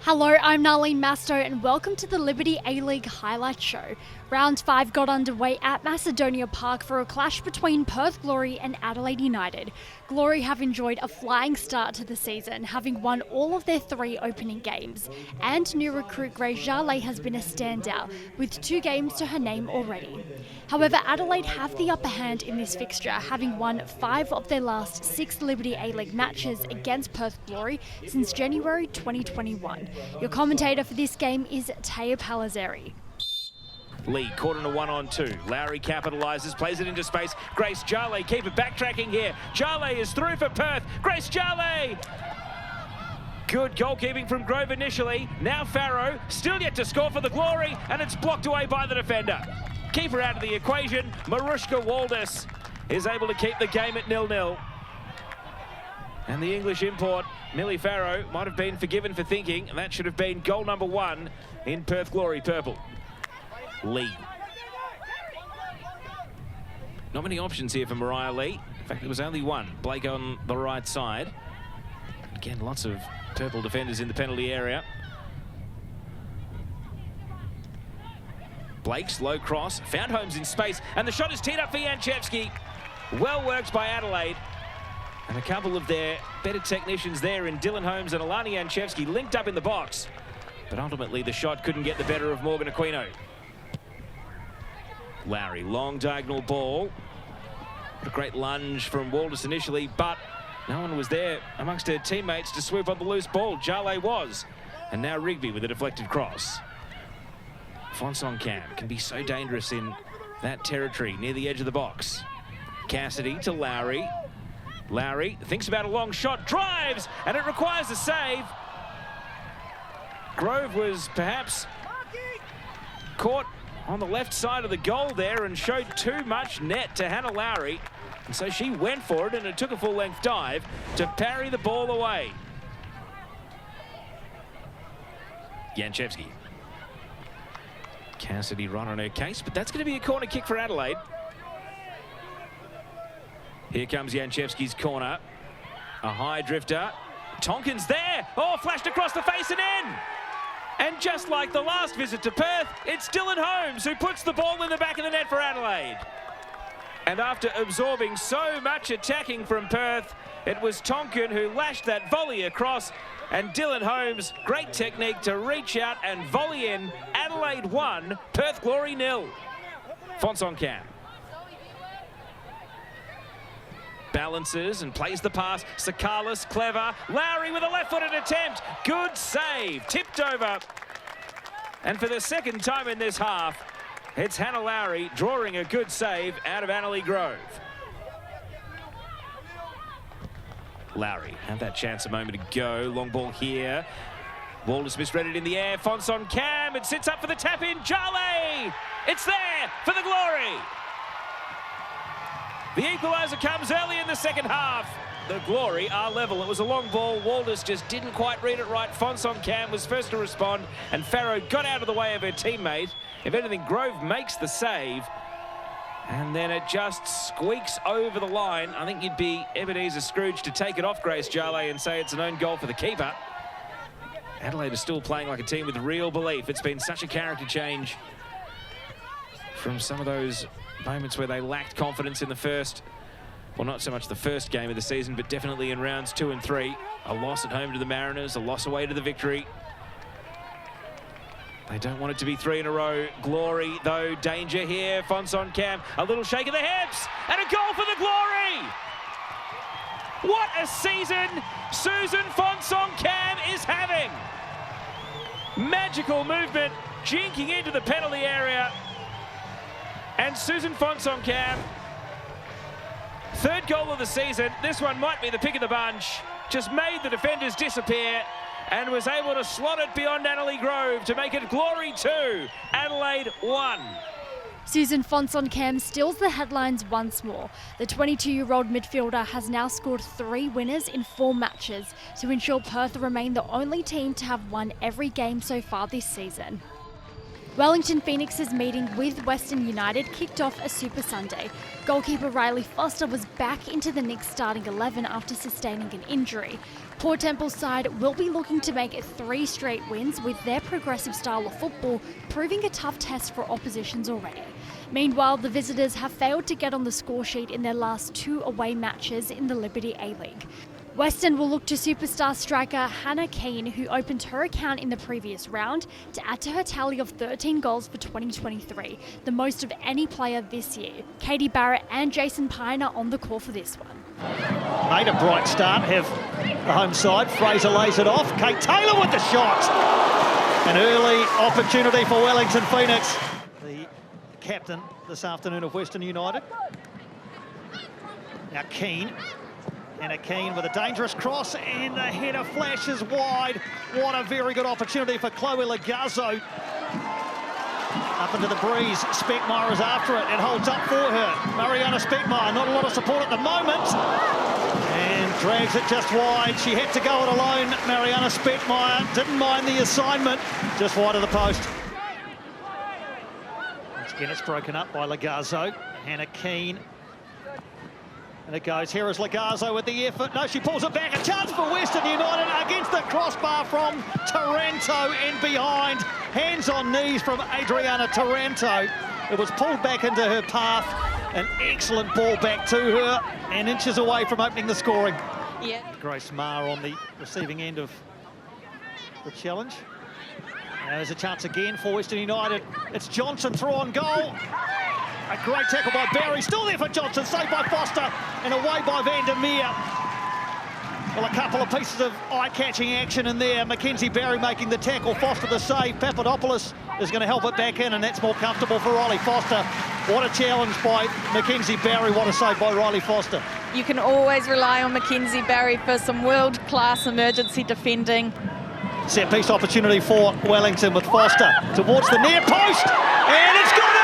Hello, I'm Narlene Masto and welcome to the Liberty A-League Highlight Show. Round 5 got underway at Macedonia Park for a clash between Perth Glory and Adelaide United. Glory have enjoyed a flying start to the season, having won all of their 3 opening games. And new recruit Grace Jarley has been a standout, with 2 games to her name already. However, Adelaide have the upper hand in this fixture, having won 5 of their last 6 Liberty A-League matches against Perth Glory since January 2021. Your commentator for this game is Taya Palazzari. Lee caught in a 1-on-2. Lowry capitalises, plays it into space. Grace Jarley, keeper backtracking here. Jarley is through for Perth. Grace Jarley! Good goalkeeping from Grove initially. Now Farrow, still yet to score for the Glory, and it's blocked away by the defender. Keeper out of the equation. Marushka Waldis is able to keep the game at 0-0. And the English import, Millie Farrow, might have been forgiven for thinking, and that should have been goal number 1 in Perth Glory purple. Lee. Not many options here for Mariah Lee. In fact, there was only one. Blake on the right side. Again, lots of purple defenders in the penalty area. Blake, slow cross, found Holmes in space, and the shot is teed up for Janchevski. Well worked by Adelaide. And a couple of their better technicians there in Dylan Holmes and Alani Janchevski linked up in the box. But ultimately, the shot couldn't get the better of Morgan Aquino. Lowry, long diagonal ball. What a great lunge from Waldis initially, but no one was there amongst her teammates to swoop on the loose ball. Jarley was. And now Rigby with a deflected cross. Fonson Cam can be so dangerous in that territory near the edge of the box. Cassidy to Lowry. Lowry thinks about a long shot, drives, and it requires a save. Grove was perhaps caught on the left side of the goal there and showed too much net to Hannah Lowry. And so she went for it, and it took a full-length dive to parry the ball away. Janchevski. Cassidy right on her case, but that's going to be a corner kick for Adelaide. Here comes Janchevski's corner. A high drifter. Tonkin's there. Oh, flashed across the face and in. And just like the last visit to Perth, it's Dylan Holmes who puts the ball in the back of the net for Adelaide. And after absorbing so much attacking from Perth, it was Tonkin who lashed that volley across, and Dylan Holmes, great technique to reach out and volley in. Adelaide 1, Perth Glory 0. Fonson Cam. Balances and plays the pass. Sakalis, clever. Lowry with a left-footed attempt. Good save. Tipped over. And for the second time in this half, it's Hannah Lowry drawing a good save out of Annalie Grove. Lowry had that chance a moment ago. Long ball here. Waldis misread it in the air. Fonson Cam. It sits up for the tap-in. Jarley! It's there for the Glory. The equaliser comes early in the second half. The Glory are level. It was a long ball. Waldis just didn't quite read it right. Fonson Cam was first to respond, and Farrow got out of the way of her teammate. If anything, Grove makes the save, and then it just squeaks over the line. I think you'd be Ebenezer Scrooge to take it off Grace Jarley and say it's an own goal for the keeper. Adelaide is still playing like a team with real belief. It's been such a character change from some of those moments where they lacked confidence in the first, well, not so much the first game of the season, but definitely in rounds 2 and 3. A loss at home to the Mariners, a loss away to the Victory. They don't want it to be 3 in a row. Glory, though, danger here. Fonson Cam, a little shake of the hips, and a goal for the Glory! What a season Susan Fonson Cam is having! Magical movement, jinking into the penalty area. And Susan Fonson Cam, 3rd goal of the season. This one might be the pick of the bunch. Just made the defenders disappear and was able to slot it beyond Annalie Grove to make it Glory 2, Adelaide 1. Susan Fonson Cam steals the headlines once more. The 22-year-old midfielder has now scored 3 winners in 4 matches to ensure Perth remain the only team to have won every game so far this season. Wellington Phoenix's meeting with Western United kicked off a Super Sunday. Goalkeeper Riley Foster was back into the Knicks starting 11 after sustaining an injury. Port Temple's side will be looking to make 3 straight wins, with their progressive style of football proving a tough test for oppositions already. Meanwhile, the visitors have failed to get on the score sheet in their last 2 away matches in the Liberty A-League. Western will look to superstar striker Hannah Keane, who opened her account in the previous round, to add to her tally of 13 goals for 2023, the most of any player this year. Katie Barrett and Jason Pine are on the call for this one. Made a bright start, have the home side. Fraser lays it off. Kate Taylor with the shot. An early opportunity for Wellington Phoenix. The captain this afternoon of Western United. Now Keane. Anna Keane with a dangerous cross, and the header flashes wide. What a very good opportunity for Chloe Lagazzo. Up into the breeze, Speckmeyer is after it and holds up for her. Mariana Speckmeyer, not a lot of support at the moment, and drags it just wide. She had to go it alone. Mariana Speckmeyer didn't mind the assignment, just wide of the post. Once again, it's broken up by Lagazzo. Hannah Keane. And it goes, here is Lagazzo with the effort. No, she pulls it back. A chance for Western United against the crossbar from Taranto and behind. Hands on knees from Adriana Taranto. It was pulled back into her path. An excellent ball back to her and inches away from opening the scoring. Yeah. Grace Maher on the receiving end of the challenge. Now there's a chance again for Western United. It's Johnson through on goal. A great tackle by Barry, still there for Johnson, saved by Foster, and away by Van der Meer. Well, a couple of pieces of eye-catching action in there. Mackenzie Barry making the tackle, Foster the save. Papadopoulos is going to help it back in, and that's more comfortable for Riley Foster. What a challenge by Mackenzie Barry, what a save by Riley Foster. You can always rely on Mackenzie Barry for some world-class emergency defending. Set-piece opportunity for Wellington with Foster towards the near post, and it's got it!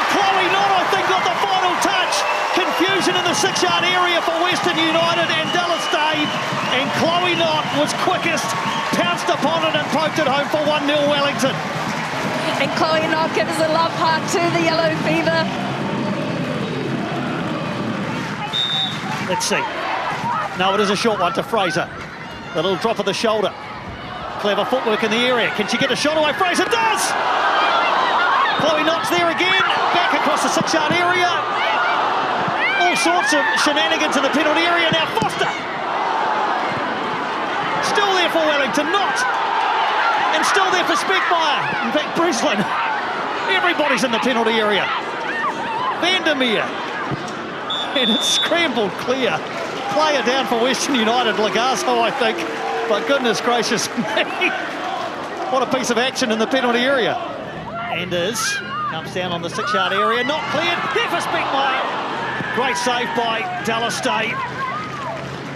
Chloe Knott, I think, got the final touch. Confusion in the 6-yard area for Western United and Adelaide. And Chloe Knott was quickest, pounced upon it and poked it home for 1-0 Wellington. And Chloe Knott gives a love heart to the Yellow Fever. Let's see. No, it is a short one to Fraser. The little drop of the shoulder. Clever footwork in the area. Can she get a shot away? Fraser does! Chloe Knott's there again, back across the 6-yard area. All sorts of shenanigans in the penalty area. Now Foster. Still there for Wellington, Knott. And still there for Speckmeyer. In fact, Brisbane. Everybody's in the penalty area. Van der Meer. And it's scrambled clear. Player down for Western United, Lagazzo, I think. But goodness gracious me. What a piece of action in the penalty area. Enders comes down on the 6-yard area, not cleared. There for Speckmeyer. Great save by Adelaide.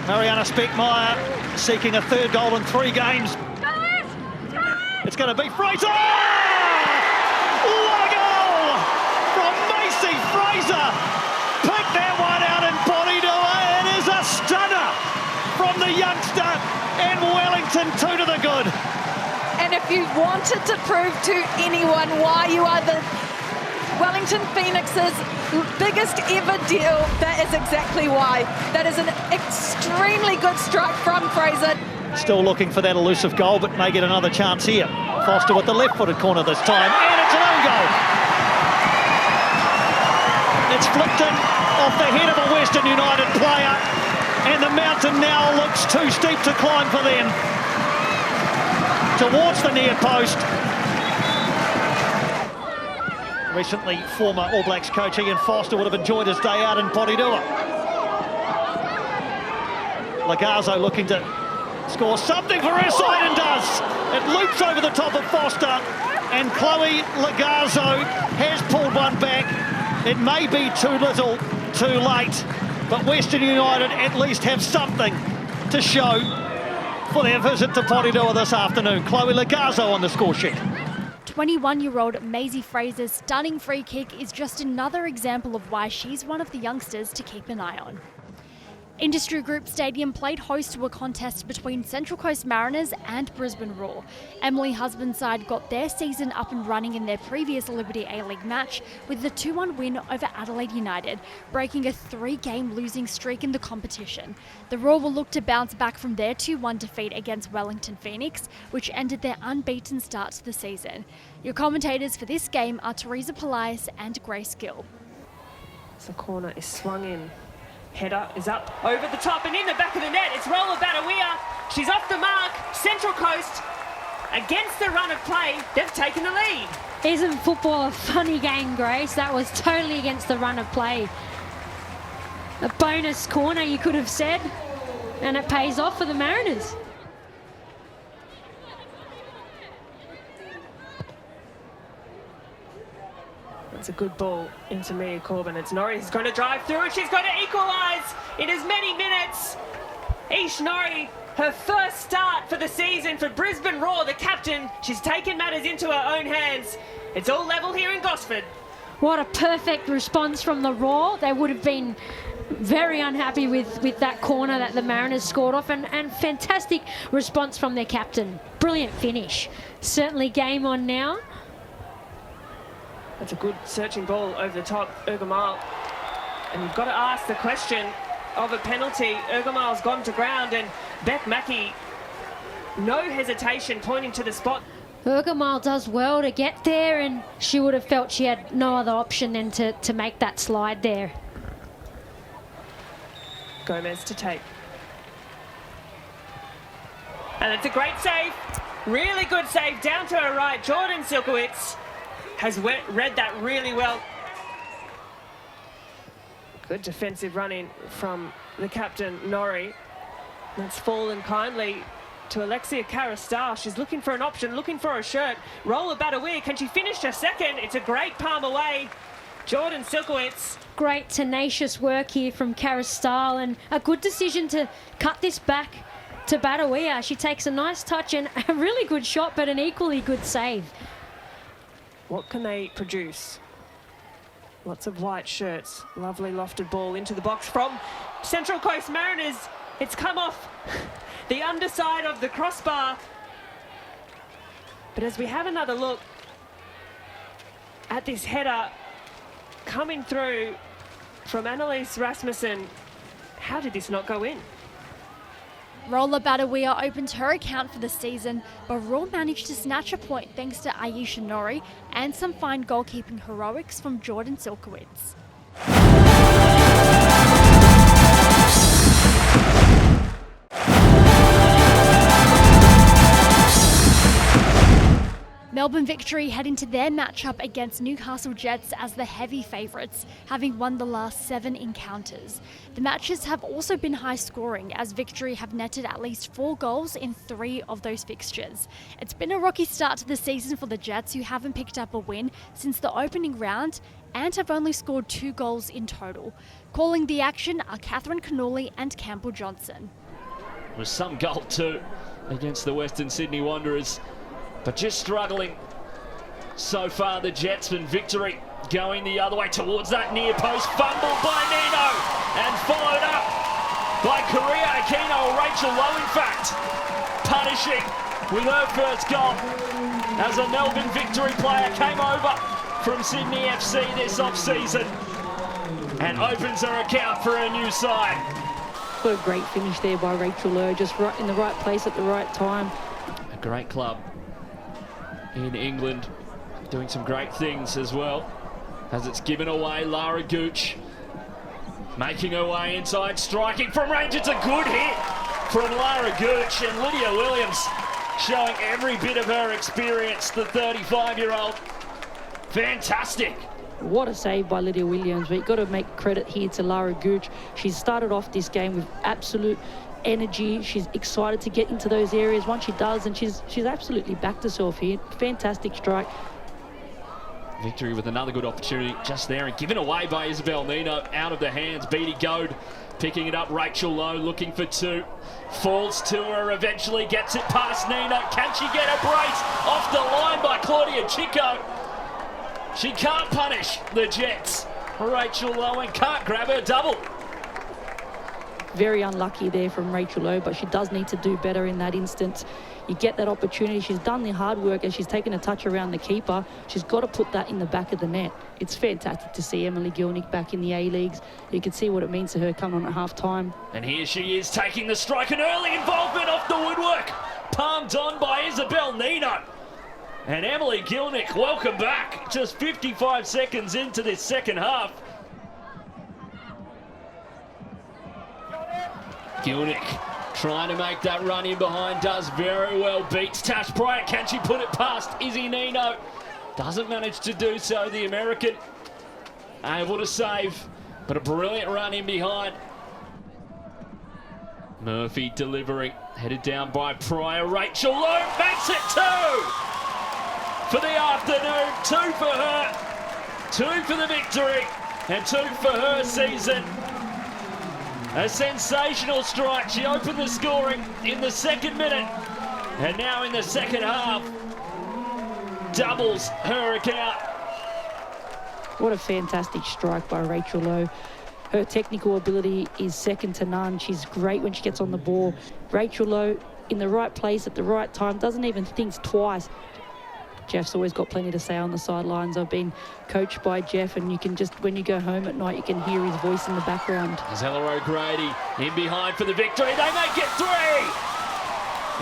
Mariana Speckmeyer seeking a 3rd goal in 3 games. It's going to be Fraser. What a goal from Macy Fraser. Pick that one out in Porirua. It is a stunner from the youngster, and Wellington 2 to the good. And if you wanted to prove to anyone why you are the Wellington Phoenix's biggest ever deal, that is exactly why. That is an extremely good strike from Fraser. Still looking for that elusive goal, but may get another chance here. Foster with the left-footed corner this time, and it's an own goal. It's flicked in off the head of a Western United player, and the mountain now looks too steep to climb for them. Towards the near post. Recently, former All Blacks coach Ian Foster would have enjoyed his day out in Porirua. Lagazzo looking to score something for her side and does. It loops over the top of Foster, and Chloe Lagazzo has pulled one back. It may be too little, too late, but Western United at least have something to show for their visit to Porirua this afternoon. Chloe Lagazzo on the score sheet. 21-year-old Maisie Fraser's stunning free kick is just another example of why she's one of the youngsters to keep an eye on. Industry Group Stadium played host to a contest between Central Coast Mariners and Brisbane Roar. Emily Husband's side got their season up and running in their previous Liberty A-League match with the 2-1 win over Adelaide United, breaking a 3-game losing streak in the competition. The Roar will look to bounce back from their 2-1 defeat against Wellington Phoenix, which ended their unbeaten start to the season. Your commentators for this game are Teresa Polias and Grace Gill. The corner is swung in. Header is up over the top and in the back of the net. It's Roller Batawia. She's off the mark. Central Coast against the run of play. They've taken the lead. Isn't football a funny game, Grace? That was totally against the run of play. A bonus corner, you could have said, and it pays off for the Mariners. It's a good ball into Mia Corbin. It's Norrie who's going to drive through and she's going to equalise in as many minutes. Ish Norrie, her first start for the season for Brisbane Roar, the captain. She's taken matters into her own hands. It's all level here in Gosford. What a perfect response from the Roar. They would have been very unhappy with that corner that the Mariners scored off, and fantastic response from their captain. Brilliant finish. Certainly game on now. That's a good searching ball over the top, Urgamal. And you've got to ask the question of a penalty. Urgamal's gone to ground and Beth Mackey, no hesitation, pointing to the spot. Urgamal does well to get there, and she would have felt she had no other option than to make that slide there. Gomez to take. And it's a great save. Really good save down to her right. Jordan Silkowitz has read that really well. Good defensive running from the captain, Norrie. That's fallen kindly to Alexia Karastar. She's looking for an option, looking for a shirt. Roller Batawia, can she finish her second? It's a great palm away. Jordan Silkowitz. Great tenacious work here from Karastar, and a good decision to cut this back to Batawia. She takes a nice touch and a really good shot, but an equally good save. What can they produce? Lots of white shirts. Lovely lofted ball into the box from Central Coast Mariners. It's come off the underside of the crossbar. But as we have another look at this header coming through from Annalise Rasmussen, how did this not go in? Roller Batawia opened her account for the season, but Roar managed to snatch a point thanks to Aisha Norrie and some fine goalkeeping heroics from Jordan Silkowitz. Melbourne Victory head into their matchup against Newcastle Jets as the heavy favourites, having won the last 7 encounters. The matches have also been high scoring, as Victory have netted at least 4 goals in 3 of those fixtures. It's been a rocky start to the season for the Jets, who haven't picked up a win since the opening round and have only scored 2 goals in total. Calling the action are Catherine Cannulli and Campbell Johnson. There was some goal too against the Western Sydney Wanderers, but just struggling so far. The Jets, and Victory going the other way towards that near post. Fumbled by Nino and followed up by Korea Aquino, or Rachel Lowe in fact, punishing with her first goal as a Melbourne Victory player came over from Sydney FC this off-season and opens her account for her new side. What a great finish there by Rachel Lowe, just right in the right place at the right time. A great club in England, doing some great things as well, as it's given away. Lara Gooch making her way inside, striking from range. It's a good hit from Lara Gooch, and Lydia Williams showing every bit of her experience, the 35-year-old. Fantastic. What a save by Lydia Williams, but you've got to make credit here to Lara Gooch. She's started off this game with absolute energy. She's excited to get into those areas once she does, and she's absolutely backed herself here. Fantastic strike. Victory with another good opportunity just there, and given away by Isabel Nino, out of the hands. Beattie Goad picking it up. Rachel Lowe looking for 2, falls to her, eventually gets it past Nino. Can she get a brace? Off the line by Claudia Chico. She can't punish the Jets. Rachel Lowe, and can't grab her double. Very unlucky there from Rachel Lowe, but she does need to do better in that instance. You get that opportunity. She's done the hard work and she's taken a touch around the keeper. She's got to put that in the back of the net. It's fantastic to see Emily Gilnick back in the A-Leagues. You can see what it means to her coming on at half-time. And here she is taking the strike, an early involvement off the woodwork. Palmed on by Isabel Nino. And Emily Gilnick, welcome back. Just 55 seconds into this second half. Gilnick trying to make that run in behind, does very well, beats Tash Bryant. Can she put it past Izzy Nino? Doesn't manage to do so, the American. Able to save, but a brilliant run in behind. Murphy delivering, headed down by Pryor. Rachel Lowe makes it 2 for the afternoon. 2 for her, 2 for the victory, and 2 for her season. A sensational strike. She opened the scoring in the 2nd minute, and now in the second half, doubles her account. What a fantastic strike by Rachel Lowe. Her technical ability is second to none. She's great when she gets on the ball. Rachel Lowe in the right place at the right time, doesn't even think twice. Jeff's always got plenty to say on the sidelines. I've been coached by Jeff, and you can just, when you go home at night, you can hear his voice in the background. Zella O'Grady in behind for the victory. They make it 3.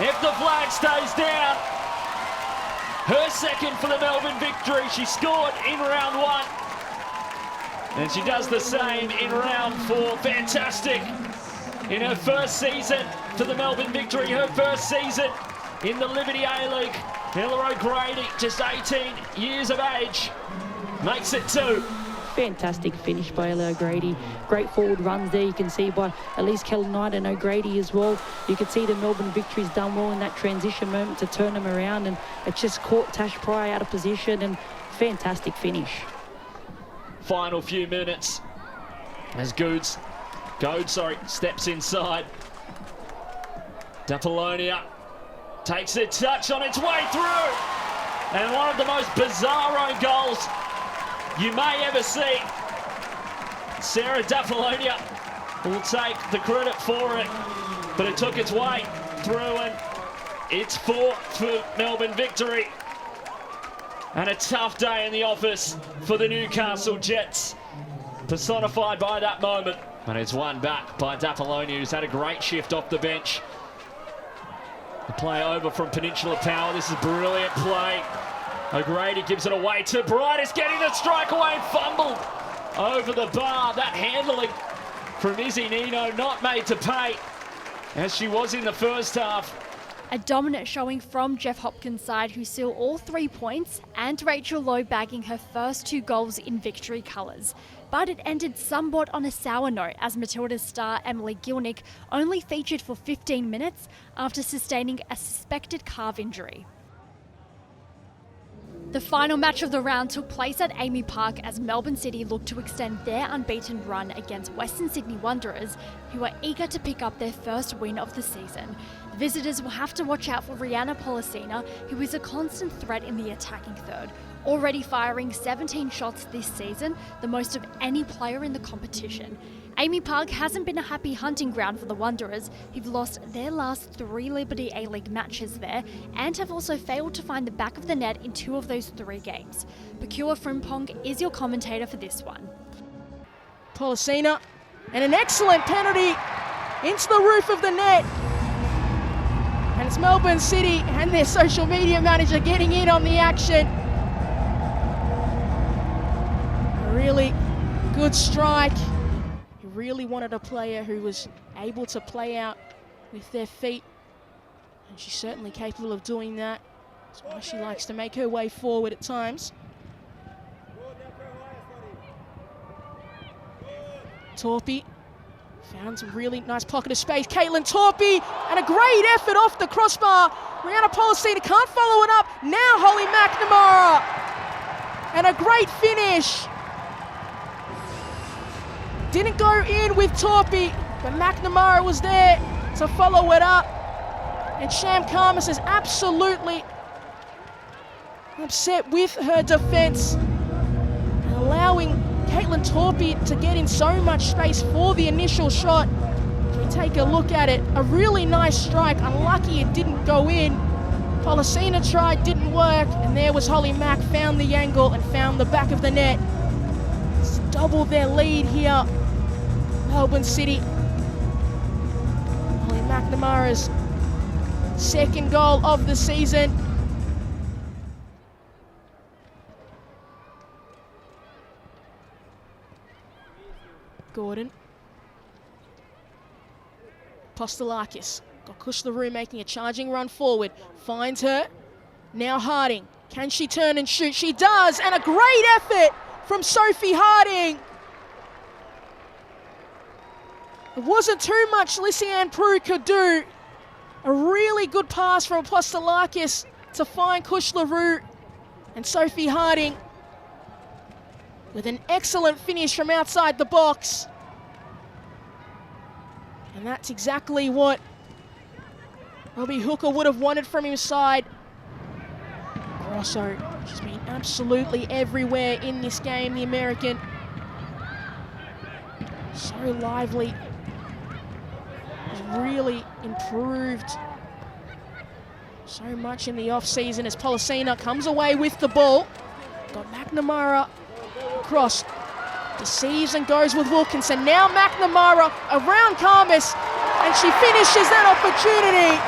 If the flag stays down, her second for the Melbourne victory. She scored in round 1, and she does the same in round 4. Fantastic in her first season for the Melbourne victory, her first season in the Liberty A-League. Ella O'Grady, just 18 years of age, makes it 2. Fantastic finish by Ella O'Grady. Great forward runs there. You can see by Elise Keller-Knight and O'Grady as well. You can see the Melbourne victory's done well in that transition moment to turn them around, and it just caught Tash Pryor out of position, and fantastic finish. Final few minutes as Goad steps inside. D'Apollonia takes a touch on its way through, and one of the most bizarro goals you may ever see. Sarah D'Apollonia will take the credit for it, but it took its way through, and it's 4 for Melbourne victory. And a tough day in the office for the Newcastle Jets, personified by that moment. And it's won back by D'Apollonia, who's had a great shift off the bench. The play over from Peninsula Power. This is brilliant play. O'Grady gives it away to Bright. Is getting the strike away and fumbled over the bar. That handling from Izzy Nino not made to pay, as she was in the first half. A dominant showing from Jeff Hopkins' side, who sealed all 3 points, and Rachel Lowe bagging her first 2 goals in victory colours. But it ended somewhat on a sour note, as Matilda's star Emily Gilnick only featured for 15 minutes after sustaining a suspected calf injury. The final match of the round took place at Amy Park as Melbourne City looked to extend their unbeaten run against Western Sydney Wanderers, who are eager to pick up their first win of the season. The visitors will have to watch out for Rihanna Policina, who is a constant threat in the attacking third, already firing 17 shots this season, the most of any player in the competition. Amy Park hasn't been a happy hunting ground for the Wanderers, who've lost their last 3 Liberty A-League matches there and have also failed to find the back of the net in 2 of those 3 games. Pakua Frimpong is your commentator for this one. Policina, and an excellent penalty into the roof of the net. And it's Melbourne City and their social media manager getting in on the action. A really good strike. He really wanted a player who was able to play out with their feet, and she's certainly capable of doing that. That's why she likes to make her way forward at times. Torpy found some really nice pocket of space. Caitlin Torpy, and a great effort off the crossbar. Rihanna Policina can't follow it up. Now Holly McNamara, and a great finish. Didn't go in with Torpy, but McNamara was there to follow it up. And Sham Khamis is absolutely upset with her defense, allowing Caitlin Torpy to get in so much space for the initial shot. We take a look at it. A really nice strike. Unlucky it didn't go in. Pollicina tried, didn't work, and there was Holly Mack, found the angle and found the back of the net. It's doubled their lead here, Melbourne City. Holly McNamara's second goal of the season. Gordon. Postolakis. Got Kushlaroo making a charging run forward. Finds her. Now Harding. Can she turn and shoot? She does, and a great effort from Sophie Harding. It wasn't too much Lysiane Prue could do. A really good pass from Postolakis to find Kushlaroo, and Sophie Harding with an excellent finish from outside the box. And that's exactly what Robbie Hooker would have wanted from his side. Grosso, she's been absolutely everywhere in this game, the American. So lively. Has really improved so much in the off-season as Pollicina comes away with the ball. Got McNamara across. Deceives and goes with Wilkinson. Now McNamara around Karmas, and she finishes that opportunity.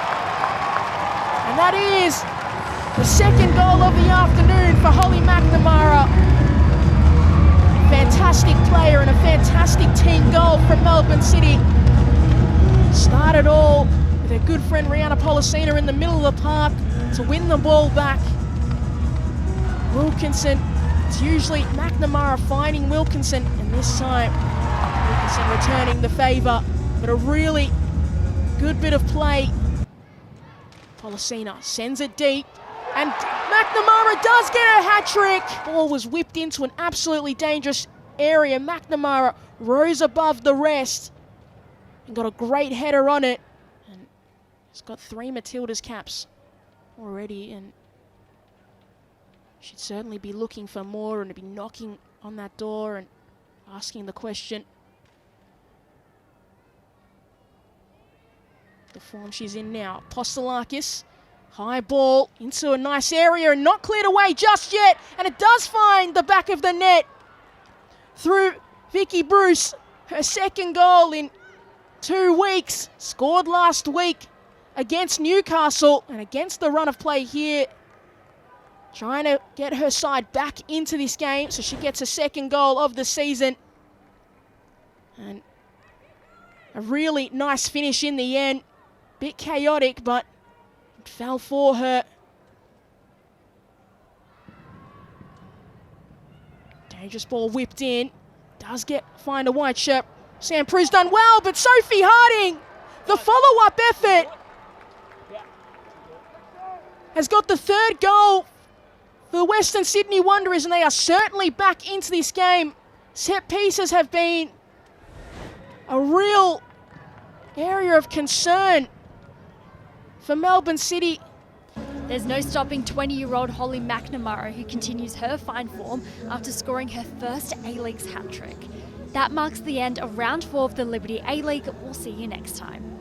And that is the second goal of the afternoon for Holly McNamara. Fantastic player and a fantastic team goal from Melbourne City. Started all with her good friend Rihanna Pollicina in the middle of the park to win the ball back. Wilkinson, it's usually McNamara finding Wilkinson, and this time Wilkinson returning the favour. But a really good bit of play. Pollicina sends it deep, and McNamara does get a hat-trick. Ball was whipped into an absolutely dangerous area. McNamara rose above the rest and got a great header on it. And he's got 3 Matildas caps already, and should certainly be looking for more and to be knocking on that door and asking the question. The form she's in now. Postolakis, high ball into a nice area and not cleared away just yet. And it does find the back of the net through Vicky Bruce. Her second goal in 2 weeks. Scored last week against Newcastle, and against the run of play here, trying to get her side back into this game so she gets a second goal of the season. And a really nice finish in the end. Bit chaotic, but it fell for her. Dangerous ball whipped in. Does find a white shirt. Sam Prue's done well, but Sophie Harding, the follow-up effort, has got the 3rd goal for the Western Sydney Wanderers, and they are certainly back into this game. Set pieces have been a real area of concern for Melbourne City. There's no stopping 20-year-old Holly McNamara, who continues her fine form after scoring her first A-League's hat-trick. That marks the end of round 4 of the Liberty A-League. We'll see you next time.